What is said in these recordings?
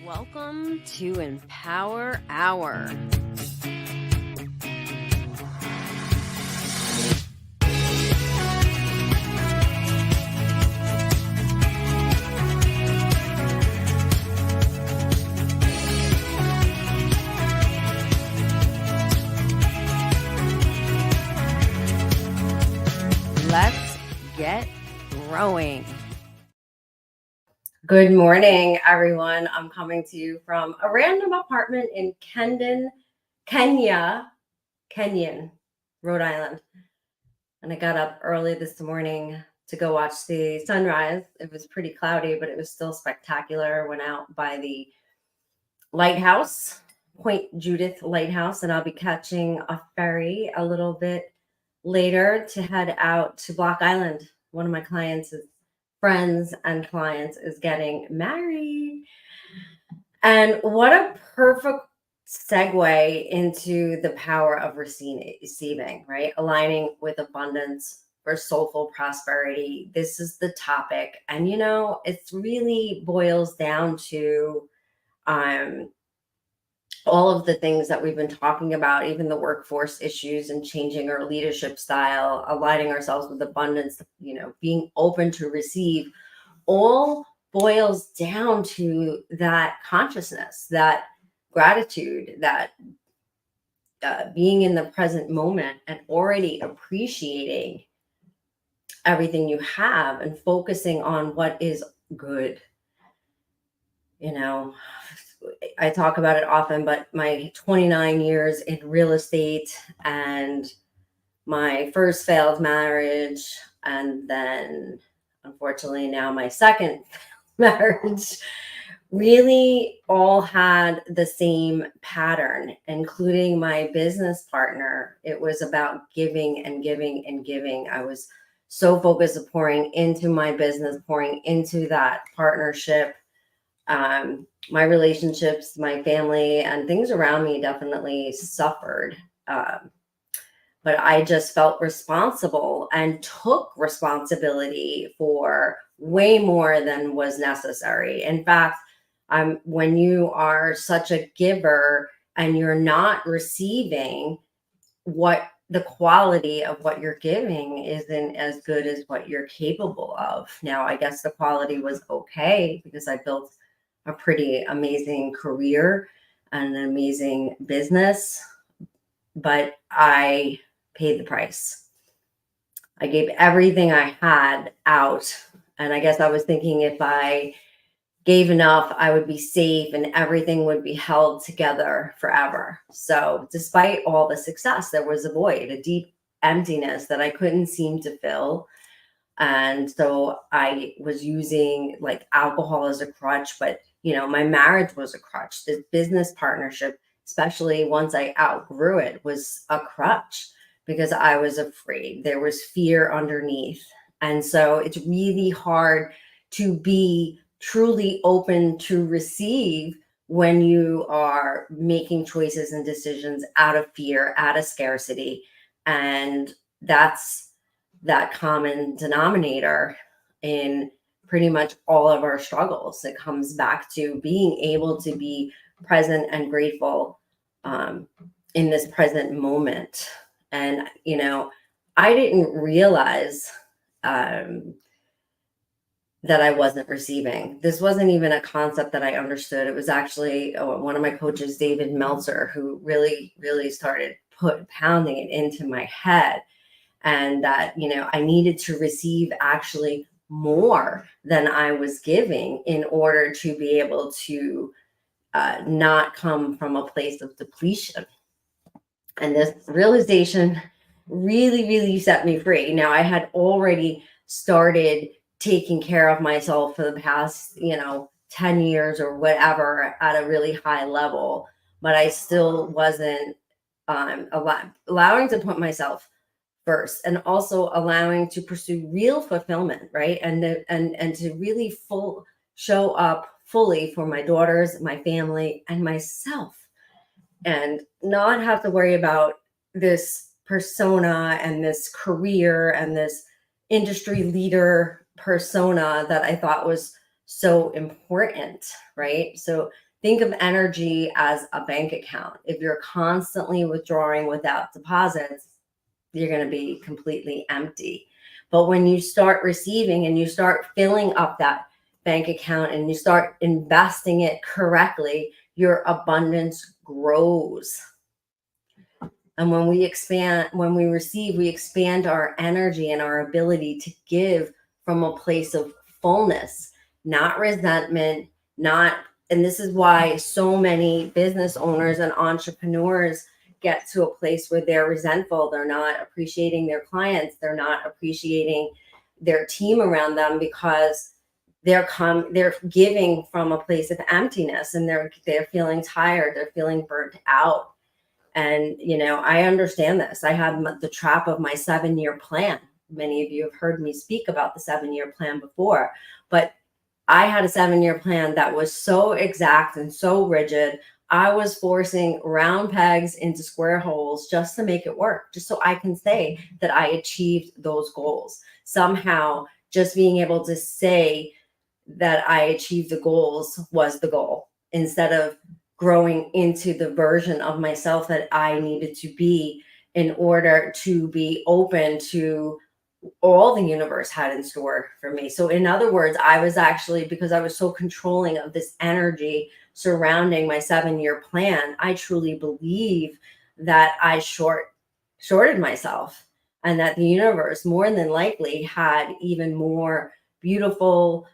Welcome to Empower Hour. Let's get growing. Good morning, everyone. I'm coming to you from a random apartment in Kenyon, Rhode Island. And I got up early this morning to go watch the sunrise. It was pretty cloudy, but it was still spectacular. Went out by the lighthouse, Point Judith Lighthouse, and I'll be catching a ferry a little bit later to head out to Block Island. One of my friends and clients is getting married. And what a perfect segue into the power of receiving, right? Aligning with abundance for soulful prosperity. This is the topic. And, it really boils down to all of the things that we've been talking about, even the workforce issues and changing our leadership style, aligning ourselves with abundance, being open to receive, all boils down to that consciousness, that gratitude, that being in the present moment and already appreciating everything you have and focusing on what is good. I talk about it often, but my 29 years in real estate and my first failed marriage, and then unfortunately now my second marriage, really all had the same pattern, including my business partner. It was about giving and giving and giving. I was so focused on pouring into my business, pouring into that partnership. My relationships, my family, and things around me definitely suffered. But I just felt responsible and took responsibility for way more than was necessary. In fact, when you are such a giver and you're not receiving, what the quality of what you're giving isn't as good as what you're capable of. Now, I guess the quality was okay because I built a pretty amazing career and an amazing business, but I paid the price. I gave everything I had out, and I guess I was thinking if I gave enough, I would be safe and everything would be held together forever. So despite all the success, there was a void, a deep emptiness that I couldn't seem to fill. And so I was using like alcohol as a crutch, but my marriage was a crutch. This business partnership, especially once I outgrew it, was a crutch because I was afraid. There was fear underneath. And so it's really hard to be truly open to receive when you are making choices and decisions out of fear, out of scarcity. And that's that common denominator in pretty much all of our struggles. It comes back to being able to be present and grateful in this present moment. And, I didn't realize that I wasn't receiving. This wasn't even a concept that I understood. It was actually one of my coaches, David Meltzer, who really, really started pounding it into my head. And that, I needed to receive actually more than I was giving in order to be able to not come from a place of depletion. And this realization really, really set me free. Now, I had already started taking care of myself for the past, 10 years or whatever at a really high level, but I still wasn't allowing to put myself first, and also allowing to pursue real fulfillment, right? And to really show up fully for my daughters, my family, and myself, and not have to worry about this persona and this career and this industry leader persona that I thought was so important, right? So think of energy as a bank account. If you're constantly withdrawing without deposits, you're going to be completely empty. But when you start receiving and you start filling up that bank account and you start investing it correctly, your abundance grows. And when we receive, we expand our energy and our ability to give from a place of fullness, not resentment, and this is why so many business owners and entrepreneurs get to a place where they're resentful. They're not appreciating their clients. They're not appreciating their team around them, because they're giving from a place of emptiness, and they're feeling tired. They're feeling burnt out. And, I understand this. I had the trap of my 7-year plan. Many of you have heard me speak about the 7-year plan before, but I had a 7-year plan that was so exact and so rigid. I was forcing round pegs into square holes just to make it work, just so I can say that I achieved those goals. Somehow, just being able to say that I achieved the goals was the goal, instead of growing into the version of myself that I needed to be in order to be open to all the universe had in store for me. So in other words, I was actually, because I was so controlling of this energy surrounding my 7-year plan, I truly believe that I shorted myself, and that the universe more than likely had even more beautiful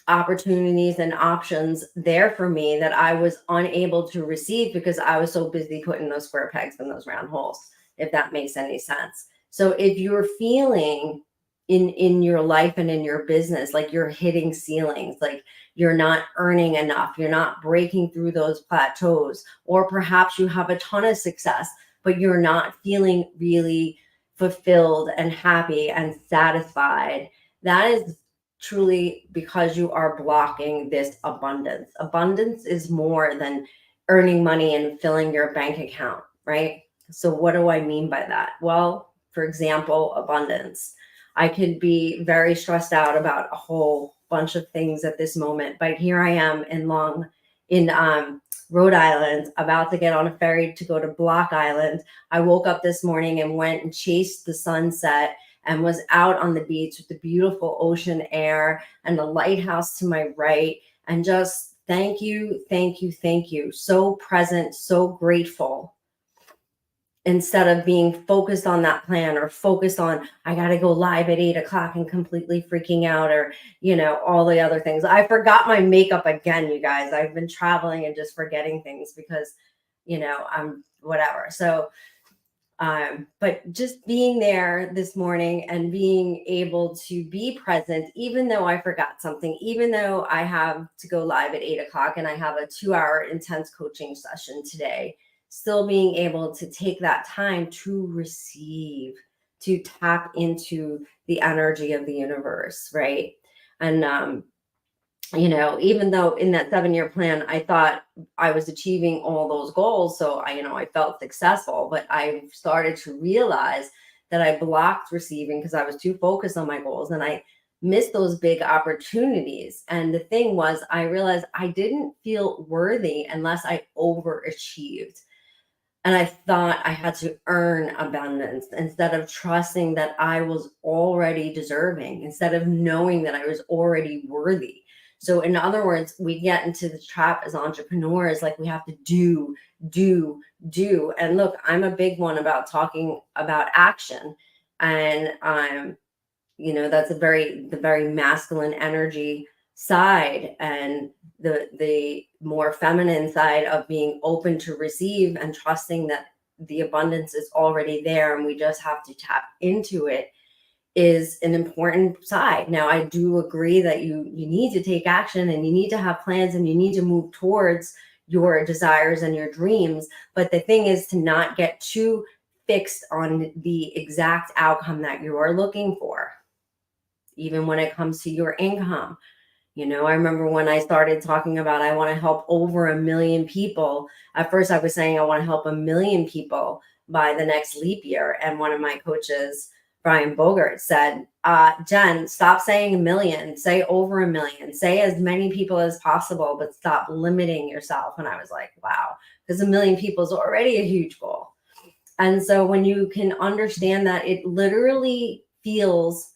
opportunities and options there for me that I was unable to receive because I was so busy putting those square pegs in those round holes, if that makes any sense. So if you're feeling in your life and in your business like you're hitting ceilings, like you're not earning enough, you're not breaking through those plateaus, or perhaps you have a ton of success, but you're not feeling really fulfilled and happy and satisfied, that is truly because you are blocking this abundance. Abundance is more than earning money and filling your bank account, right? So what do I mean by that? Well, for example, abundance. I could be very stressed out about a whole bunch of things at this moment, but here I am in Rhode Island, about to get on a ferry to go to Block Island. I woke up this morning and went and chased the sunset and was out on the beach with the beautiful ocean air and the lighthouse to my right. And just thank you, thank you, thank you. So present, so grateful. Instead of being focused on that plan, or focused on, I got to go live at 8:00 and completely freaking out, or, all the other things. I forgot my makeup again, you guys. I've been traveling and just forgetting things because, I'm whatever. So, but just being there this morning and being able to be present, even though I forgot something, even though I have to go live at 8:00 and I have a 2-hour intense coaching session today, still being able to take that time to receive, to tap into the energy of the universe, right? And, even though in that 7-year plan, I thought I was achieving all those goals, so I felt successful, but I started to realize that I blocked receiving because I was too focused on my goals, and I missed those big opportunities. And the thing was, I realized I didn't feel worthy unless I overachieved. And I thought I had to earn abundance instead of trusting that I was already deserving, instead of knowing that I was already worthy. So in other words, we get into the trap as entrepreneurs, like we have to do. And look, I'm a big one about talking about action. And that's the very masculine energy side, and the more feminine side of being open to receive and trusting that the abundance is already there and we just have to tap into it, is an important side. Now, I do agree that you need to take action, and you need to have plans, and you need to move towards your desires and your dreams. But the thing is to not get too fixed on the exact outcome that you are looking for, even when it comes to your income. I remember when I started talking about I want to help over 1 million people. At first, I was saying I want to help 1 million people by the next leap year. And one of my coaches Brian Bogart said, Jen, stop saying a million, say over a million, say as many people as possible, but stop limiting yourself. And I was like, wow, because a million people is already a huge goal. And so when you can understand that, it literally feels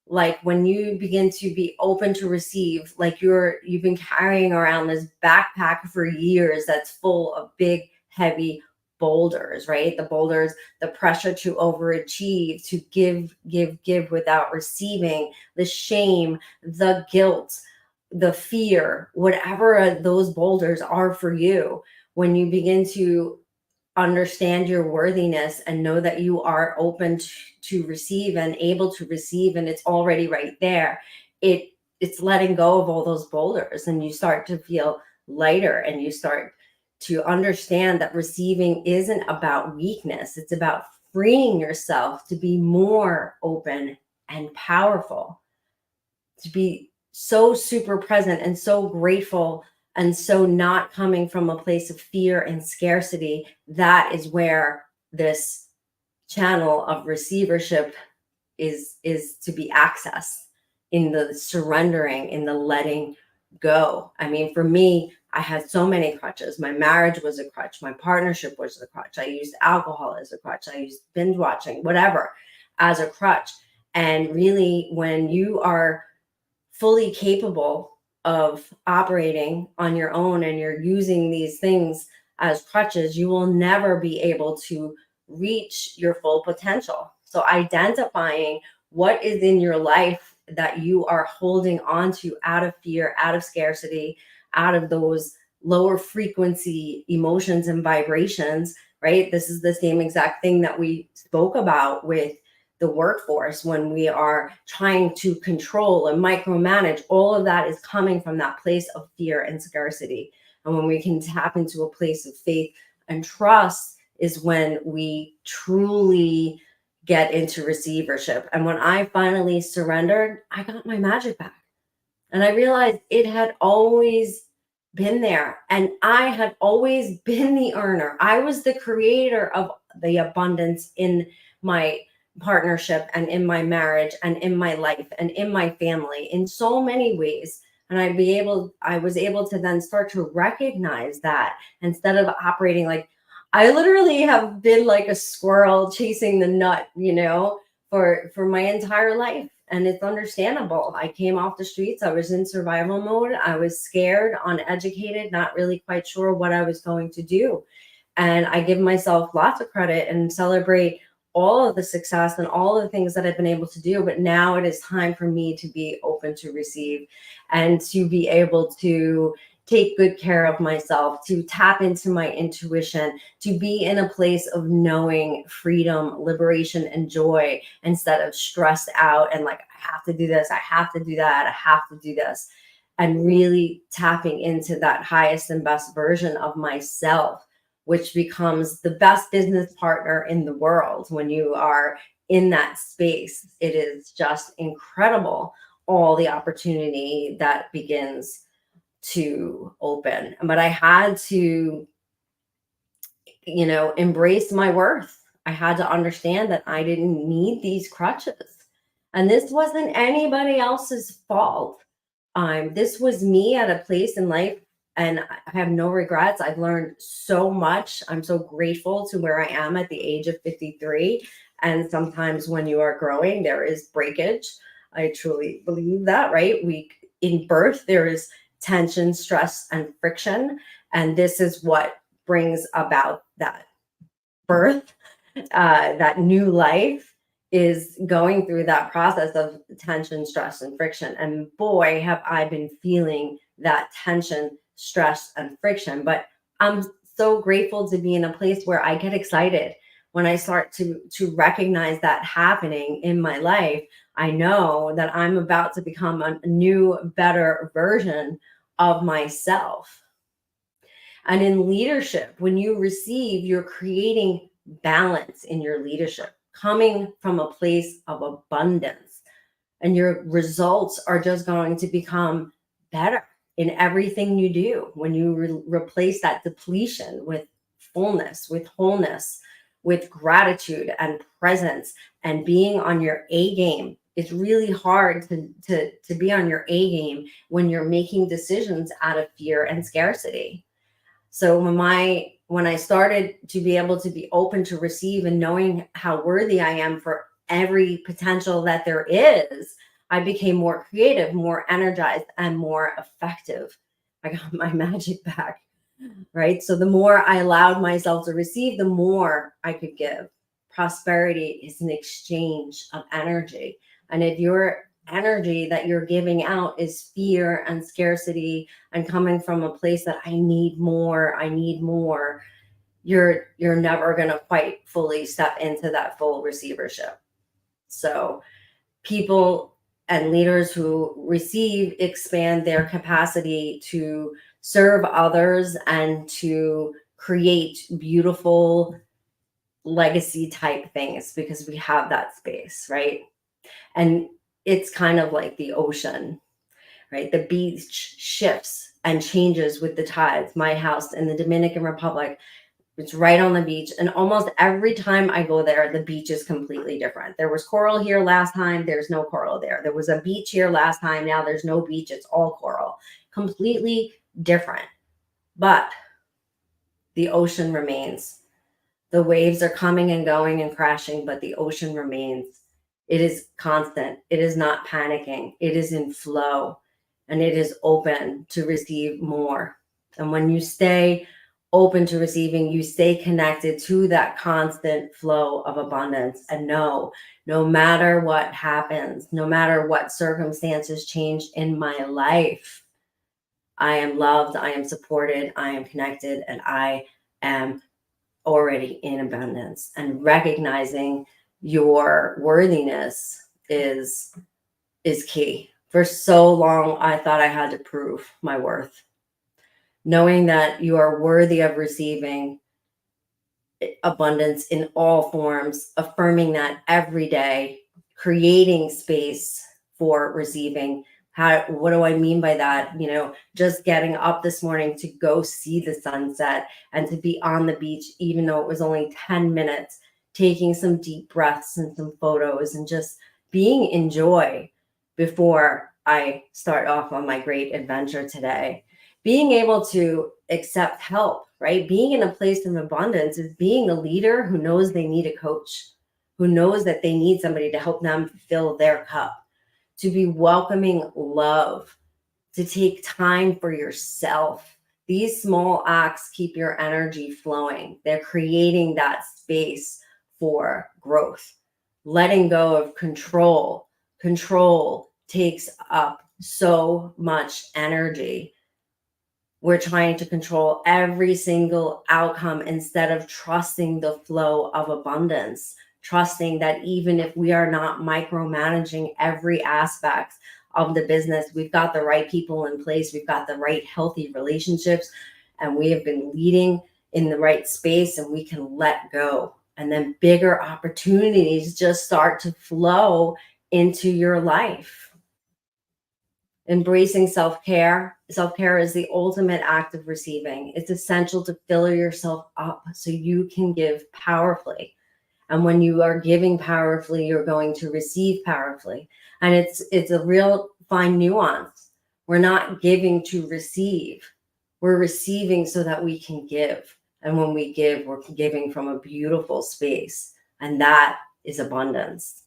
like when you begin to be open to receive, like you've been carrying around this backpack for years that's full of big, heavy boulders, right? The boulders, the pressure to overachieve, to give without receiving, the shame, the guilt, the fear, whatever those boulders are for you. When you begin to understand your worthiness and know that you are open to receive and able to receive, and it's already right there, it's letting go of all those boulders, and you start to feel lighter, and you start to understand that receiving isn't about weakness. It's about freeing yourself to be more open and powerful, to be so super present and so grateful, and so not coming from a place of fear and scarcity. That is where this channel of receivership is to be accessed, in the surrendering, in the letting go. I mean, for me, I had so many crutches. My marriage was a crutch. My partnership was a crutch. I used alcohol as a crutch. I used binge watching, whatever, as a crutch. And really, when you are fully capable of operating on your own and you're using these things as crutches, you will never be able to reach your full potential. So identifying what is in your life that you are holding on to out of fear, out of scarcity, out of those lower frequency emotions and vibrations, right? This is the same exact thing that we spoke about with the workforce. When we are trying to control and micromanage, all of that is coming from that place of fear and scarcity. And when we can tap into a place of faith and trust is when we truly get into receivership. And when I finally surrendered, I got my magic back. And I realized it had always been there. And I had always been the earner. I was the creator of the abundance in my partnership and in my marriage and in my life and in my family in so many ways. And I was able to then start to recognize that, instead of operating like, I literally have been like a squirrel chasing the nut, for my entire life. And it's understandable. I came off the streets. I was in survival mode. I was scared, uneducated, not really quite sure what I was going to do. And I give myself lots of credit and celebrate all of the success and all of the things that I've been able to do. But now it is time for me to be open to receive and to be able to take good care of myself, to tap into my intuition, to be in a place of knowing freedom, liberation, and joy, instead of stressed out and like, I have to do this, I have to do that, I have to do this. And really tapping into that highest and best version of myself, which becomes the best business partner in the world. When you are in that space, it is just incredible, all the opportunity that begins to open. But I had to, embrace my worth. I had to understand that I didn't need these crutches. And this wasn't anybody else's fault. This was me at a place in life, and I have no regrets. I've learned so much. I'm so grateful to where I am at the age of 53. And sometimes when you are growing, there is breakage. I truly believe that, right? In birth, there is tension, stress, and friction. And this is what brings about that birth, that new life, is going through that process of tension, stress, and friction. And boy, have I been feeling that tension, stress, and friction. But I'm so grateful to be in a place where I get excited when I start to recognize that happening in my life. I know that I'm about to become a new, better version of myself. And in leadership, when you receive, you're creating balance in your leadership, coming from a place of abundance. And your results are just going to become better in everything you do when you replace that depletion with fullness, with wholeness, with gratitude and presence and being on your A game. It's really hard to be on your A game when you're making decisions out of fear and scarcity. So when I started to be able to be open to receive and knowing how worthy I am for every potential that there is, I became more creative, more energized, and more effective. I got my magic back, right? So the more I allowed myself to receive, the more I could give. Prosperity is an exchange of energy. And if your energy that you're giving out is fear and scarcity and coming from a place that I need more, you're never going to quite fully step into that full receivership. So people and leaders who receive expand their capacity to serve others and to create beautiful legacy type things because we have that space, right? And it's kind of like the ocean, right? The beach shifts and changes with the tides. My house in the Dominican Republic, it's right on the beach. And almost every time I go there, the beach is completely different. There was coral here last time. There's no coral there. There was a beach here last time. Now there's no beach. It's all coral. Completely different. But the ocean remains. The waves are coming and going and crashing, but the ocean remains. It is constant. It is not panicking. It is in flow and it is open to receive more. And when you stay open to receiving, you stay connected to that constant flow of abundance. And no matter what happens, no matter what circumstances change in my life, I am loved, I am supported, I am connected, and I am already in abundance. And recognizing your worthiness is key. For so long, I thought I had to prove my worth. Knowing that you are worthy of receiving abundance in all forms, affirming that every day, creating space for receiving. What do I mean by that? Just getting up this morning to go see the sunset and to be on the beach, even though it was only 10 minutes, taking some deep breaths and some photos and just being in joy before I start off on my great adventure today. Being able to accept help, right? Being in a place of abundance is being a leader who knows they need a coach, who knows that they need somebody to help them fill their cup, to be welcoming love, to take time for yourself. These small acts keep your energy flowing. They're creating that space for growth. Letting go of control. Control takes up so much energy. We're trying to control every single outcome instead of trusting the flow of abundance, trusting that even if we are not micromanaging every aspect of the business, we've got the right people in place, we've got the right healthy relationships, and we have been leading in the right space, and we can let go. And then bigger opportunities just start to flow into your life. Embracing self-care. Self-care is the ultimate act of receiving. It's essential to fill yourself up so you can give powerfully. And when you are giving powerfully, you're going to receive powerfully. And it's a real fine nuance. We're not giving to receive. We're receiving so that we can give. And when we give, we're giving from a beautiful space. And that is abundance.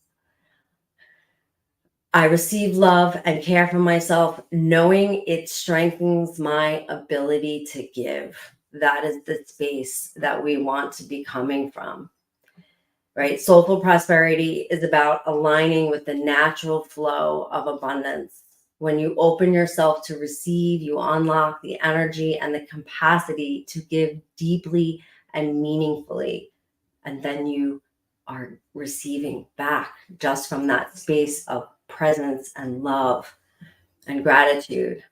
I receive love and care for myself, knowing it strengthens my ability to give. That is the space that we want to be coming from, right? Soulful prosperity is about aligning with the natural flow of abundance. When you open yourself to receive, you unlock the energy and the capacity to give deeply and meaningfully. And then you are receiving back just from that space of presence and love and gratitude.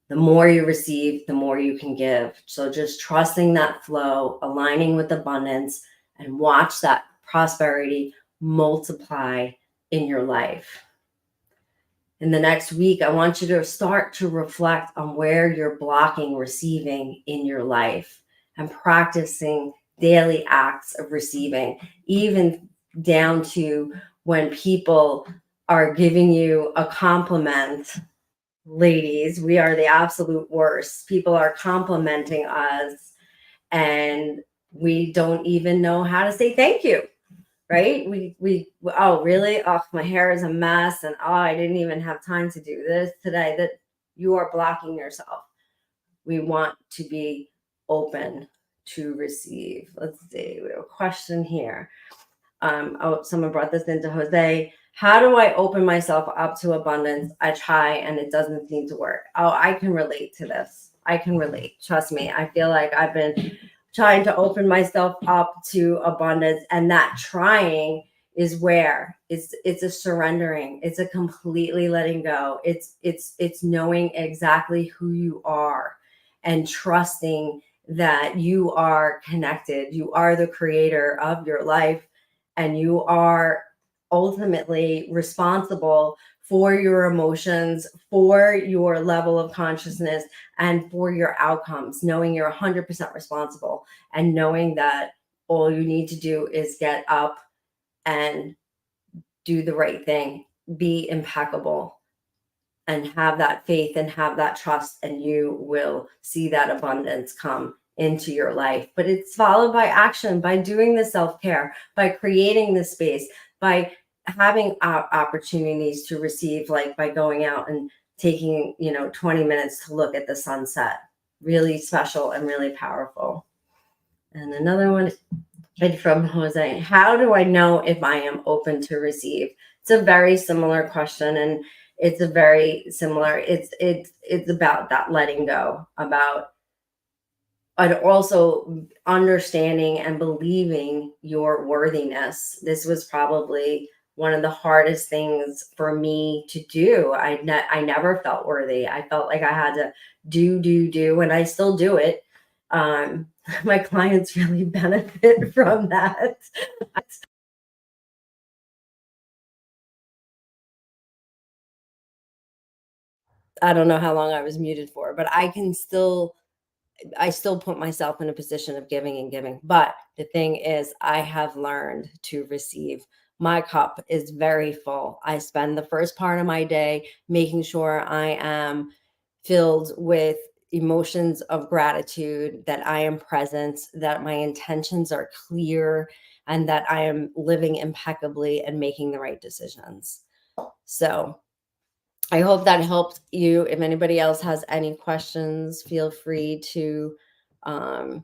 The more you receive, the more you can give. So just trusting that flow, aligning with abundance, and watch that prosperity multiply in your life. In the next week, I want you to start to reflect on where you're blocking receiving in your life and practicing daily acts of receiving, even down to when people are giving you a compliment. Ladies, we are the absolute worst. People are complimenting us and we don't even know how to say thank you, right? We oh, really? Oh, my hair is a mess, and oh, I didn't even have time to do this today. That you are blocking yourself. We want to be open to receive. Let's see, we have a question here. Someone brought this into Jose. How do I open myself up to abundance? I try and it doesn't seem to work. Oh, I can relate to this. I can relate. Trust me. I feel like I've been trying to open myself up to abundance, and that trying is where it's a surrendering. It's a completely letting go. It's knowing exactly who you are and trusting that you are connected. You are the creator of your life, and you are ultimately responsible for your emotions, for your level of consciousness, and for your outcomes, knowing you're 100% responsible and knowing that all you need to do is get up and do the right thing, be impeccable, and have that faith and have that trust, and you will see that abundance come into your life. But it's followed by action, by doing the self-care, by creating the space, by having opportunities to receive, like by going out and taking 20 minutes to look at the sunset. Really special and really powerful. And another one from Jose: how do I know if I am open to receive? It's a very similar question, and it's a very similar, it's about that letting go, about and also understanding and believing your worthiness. This was probably one of the hardest things for me to do. I never felt worthy. I felt like I had to do, and I still do it. My clients really benefit from that. I don't know how long I was muted for, but I still put myself in a position of giving and giving. But the thing is, I have learned to receive. My cup is very full. I spend the first part of my day making sure I am filled with emotions of gratitude, that I am present, that my intentions are clear, and that I am living impeccably and making the right decisions. So I hope that helped you. If anybody else has any questions, feel free to um,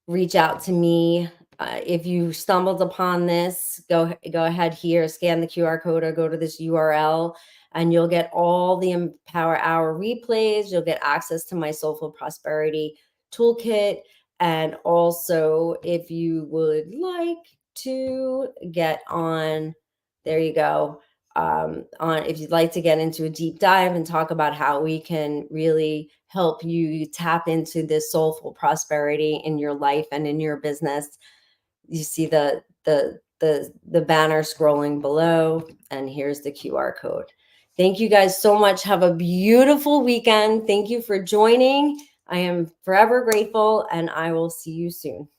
reach out to me. If you stumbled upon this, go ahead here, scan the QR code, or go to this URL, and you'll get all the Empower Hour replays. You'll get access to my Soulful Prosperity toolkit. And also, if you would like to get on, there you go. On if you'd like to get into a deep dive and talk about how we can really help you tap into this soulful prosperity in your life and in your business, you see the banner scrolling below, and here's the QR code. Thank you guys so much. Have a beautiful weekend. Thank you for joining. I am forever grateful, and I will see you soon.